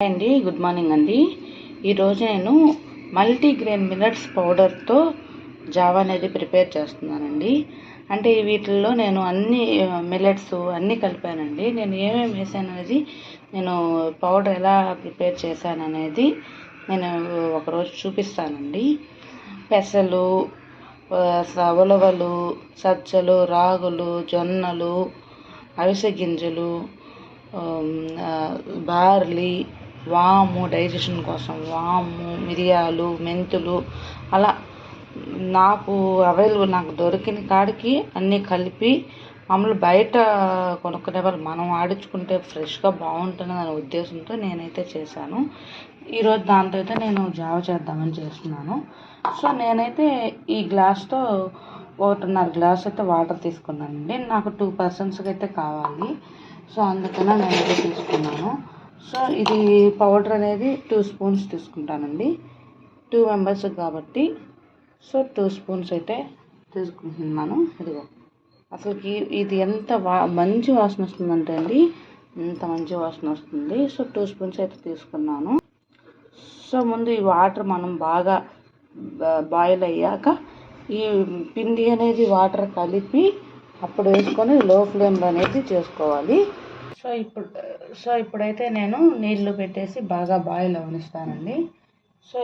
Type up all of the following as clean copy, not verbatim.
అండి, good morning అండి. ఈరోజు నేను మల్టీగ్రెయిన్ మిల్లెట్స్ పౌడర్తో జావా అనేది ప్రిపేర్ చేస్తున్నానండి. అంటే వీటిల్లో నేను అన్ని మిల్లెట్స్ అన్నీ కలిపానండి. నేను ఏమేమి వేసాను అనేది, నేను పౌడర్ ఎలా ప్రిపేర్ చేశాను అనేది నేను ఒకరోజు చూపిస్తానండి. పెసలు, ఉలవలు, సజ్జలు, రాగులు, జొన్నలు, అవిసె గింజలు, బార్లీ, వాము, డైజెషన్ కోసం వాము, మిరియాలు, మెంతులు, అలా నాకు నాకు దొరికిన కాడికి అన్నీ కలిపి, మామూలు బయట కొనుక్కునే వాళ్ళు మనం ఆడించుకుంటే ఫ్రెష్గా బాగుంటుంది అనే ఉద్దేశంతో నేనైతే చేశాను. ఈరోజు దాంతో అయితే నేను జావ చేద్దామని చేస్తున్నాను. సో నేనైతే ఈ గ్లాస్తో 1.5 గ్లాస్ అయితే వాటర్ తీసుకున్నానండి. నాకు 2 పర్సన్స్కి అయితే కావాలి. సో అందుకనే నేనైతే తీసుకున్నాను. సో ఇది పౌడర్ అనేది 2 స్పూన్స్ తీసుకుంటానండి, 2 మెంబర్స్కి కాబట్టి. సో 2 స్పూన్స్ అయితే తీసుకుంటున్నాను. ఇదిగో అసలుకి ఇది ఎంత మంచి వాసన వస్తుందంటే అండి, ఎంత మంచి వాసన వస్తుంది. సో 2 స్పూన్స్ అయితే తీసుకున్నాను. సో ముందు ఈ వాటర్ మనం బాగా బాయిల్ అయ్యాక ఈ పిండి అనేది వాటర్ కలిపి అప్పుడు వేసుకొని లో ఫ్లేమ్లో అనేది చేసుకోవాలి. సో ఇప్పుడైతే నేను నీళ్లు పెట్టేసి బాగా బాయిల్ అవనిస్తానండి. సో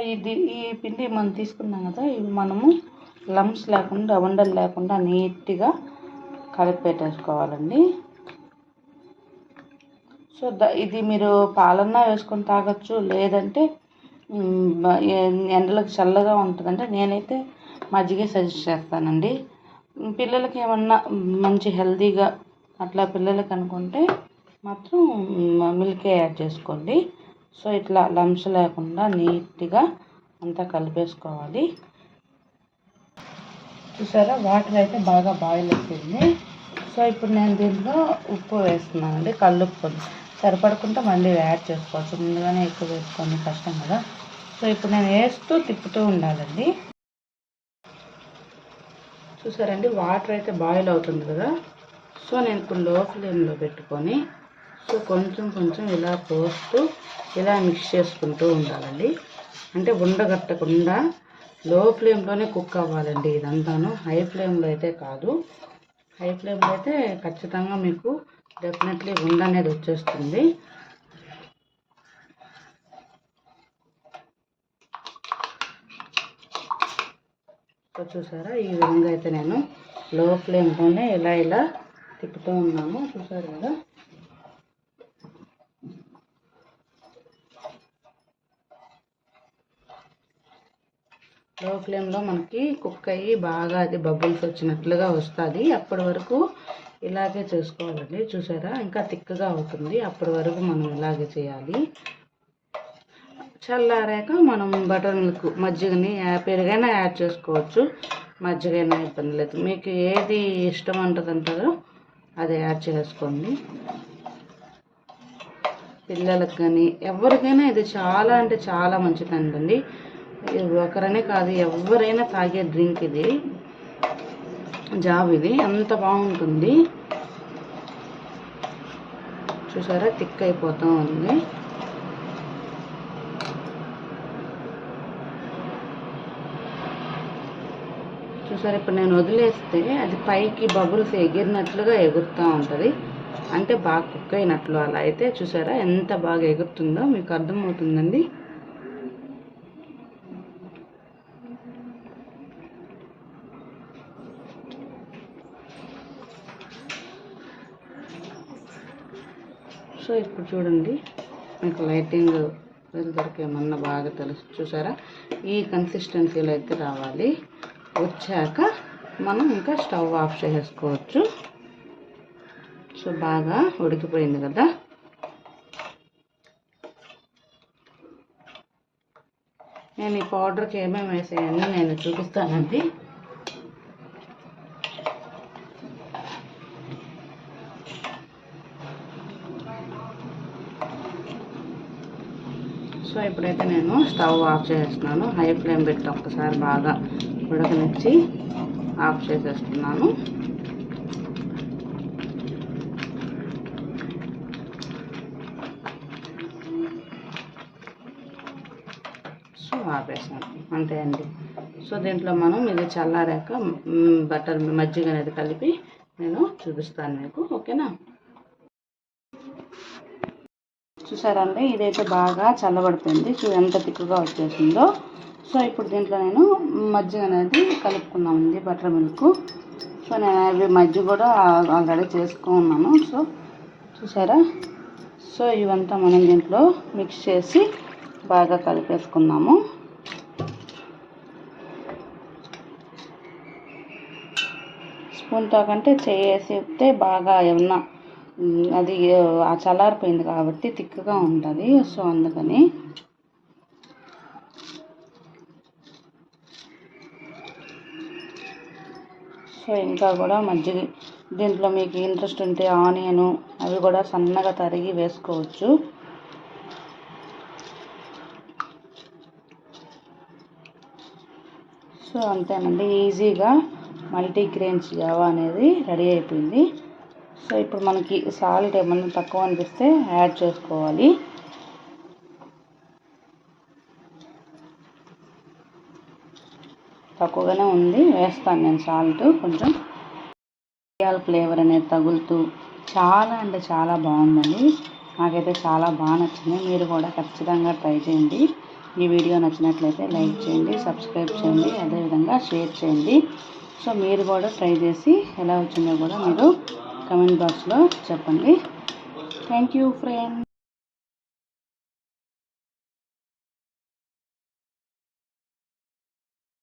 ఈ పిండి మనం తీసుకున్నాం కదా, ఇవి మనము లమ్స్ లేకుండా, ఉండలు లేకుండా నీట్గా కలిపి పెట్టేసుకోవాలండి. సో ఇది మీరు పాలన్నా వేసుకొని తాగొచ్చు, లేదంటే ఎండలకు చల్లగా ఉంటుందంటే నేనైతే మజ్జిగ సజెస్ట్ చేస్తానండి. పిల్లలకి ఏమన్నా మంచి హెల్తీగా అట్లా పిల్లలకి అనుకుంటే మాత్రం మిల్కే యాడ్ చేసుకోండి. సో ఇట్లా లంప్స్ లేకుండా నీట్గా అంతా కలిపేసుకోవాలి. చూసారా, వాటర్ అయితే బాగా బాయిల్ అయిపోయింది. సో ఇప్పుడు నేను దీంట్లో ఉప్పు వేస్తున్నానండి, కల్లుప్పు. సరిపడకుండా మళ్ళీ యాడ్ చేసుకోవచ్చు, ముందుగానే ఎక్కువ వేసుకొని కష్టం కదా. సో ఇప్పుడు నేను వేస్తూ తిప్పుతూ ఉండాలండి. చూసారండి, వాటర్ అయితే బాయిల్ అవుతుంది కదా. సో నేను ఇప్పుడు లో ఫ్లేమ్లో పెట్టుకొని సో కొంచెం ఇలా పోస్తూ ఇలా మిక్స్ చేసుకుంటూ ఉండాలండి. అంటే ఉండగట్టకుండా లో ఫ్లేమ్లోనే కుక్ అవ్వాలండి ఇదంతాను. హై ఫ్లేమ్లో అయితే కాదు. హై ఫ్లేమ్లో అయితే ఖచ్చితంగా మీకు డెఫినెట్లీ ఉండ అనేది వచ్చేస్తుంది. సో చూసారా, ఈ విధంగా అయితే నేను లో ఫ్లేమ్లోనే ఇలా తిప్పుతూ ఉన్నాను. చూసారు కదా. లో ఫ్లేమ్లో మనకి కుక్ అయ్యి బాగా అది బబుల్స్ వచ్చినట్లుగా వస్తుంది. అప్పటి వరకు ఇలాగే చేసుకోవాలండి. చూసారా, ఇంకా థిక్గా అవుతుంది. అప్పటి వరకు మనం ఇలాగే చేయాలి. చల్లారాక మనం బటర్ మిల్క్, మజ్జిగని, పెరుగైనా యాడ్ చేసుకోవచ్చు. మజ్జిగైనా ఇబ్బంది లేదు, మీకు ఏది ఇష్టం అంటారో అది యాడ్ చేసుకోండి. పిల్లలకు కానీ ఎవరికైనా ఇది చాలా అంటే చాలా మంచిదండి. ఒకరనే కాదు, ఎవరైనా తాగే డ్రింక్ ఇది, జావ్ ఇది అంత బాగుంటుంది. చూసారా, థిక్ అయిపోతూ ఉంది. చూసారా, ఇప్పుడు నేను వదిలేస్తే అది పైకి బబుల్స్ ఎగిరినట్లుగా ఎగురుతూ ఉంటుంది. అంటే బాగా కుక్ అయినట్లు. అలా అయితే చూసారా ఎంత బాగా ఎగురుతుందో మీకు అర్థమవుతుందండి. సో ఇప్పుడు చూడండి, మీకు లైటింగ్ వెలుతురికి ఏమన్నా బాగా తెలుసు. చూసారా, ఈ కన్సిస్టెన్సీలో అయితే రావాలి. వచ్చాక మనం ఇంకా స్టవ్ ఆఫ్ చేసుకోవచ్చు. సో బాగా ఉడికిపోయింది కదా. నేను ఈ పౌడర్కి ఏమేమి వేసాయని నేను చూపిస్తానండి. సో ఇప్పుడైతే నేను స్టవ్ ఆఫ్ చేస్తున్నాను. హై ఫ్లేమ్ పెట్టి ఒక్కసారి బాగా ఉడకనిచ్చి ఆఫ్ చేసేస్తున్నాను. సో ఆపేసాను అంతే అండి. సో దీంట్లో మనం ఇది చల్లారాక బటర్ మజ్జిగ అనేది కలిపి నేను చూపిస్తాను మీకు, ఓకేనా. చూసారండి, ఇదైతే బాగా చల్లబడిపోయింది. ఎంత తిక్కుగా వచ్చేసిందో. సో ఇప్పుడు దీంట్లో నేను మజ్జిగ అనేది కలుపుకున్నామండి, బటర్ మిల్క్. సో నేను అవి మజ్జిగ కూడా ఆల్రెడీ చేసుకున్నాను. సో చూసారా, సో ఇవంతా మనం దీంట్లో మిక్స్ చేసి బాగా కలిపేసుకున్నాము. స్పూన్తో కంటే చేసేస్తే బాగా ఏమన్నా అది ఆ చల్లారిపోయింది కాబట్టి తిక్కుగా ఉంటుంది. సో అందుకని సో ఇంకా కూడా మజ్జిగ దీంట్లో మీకు ఇంట్రెస్ట్ ఉంటే ఆనియను అవి కూడా సన్నగా తరిగి వేసుకోవచ్చు. సో అంతేనండి, ఈజీగా మల్టీగ్రెయిన్స్ జావా అనేది రెడీ అయిపోయింది. సో ఇప్పుడు మనకి సాల్ట్ ఏమన్నా తక్కువ అనిపిస్తే యాడ్ చేసుకోవాలి. తక్కువగానే ఉంది, వేస్తాను నేను సాల్ట్ కొంచెం. మిరియాల ఫ్లేవర్ అనేది తగులుతూ చాలా అంటే చాలా బాగుందండి. నాకైతే చాలా బాగా నచ్చింది. మీరు కూడా ఖచ్చితంగా ట్రై చేయండి. ఈ వీడియో నచ్చినట్లయితే లైక్ చేయండి, సబ్స్క్రైబ్ చేయండి, అదేవిధంగా షేర్ చేయండి. సో మీరు కూడా ట్రై చేసి ఎలా వచ్చిందో కూడా మీరు కమెంట్ బాక్స్లో చెప్పండి. Thank you friends.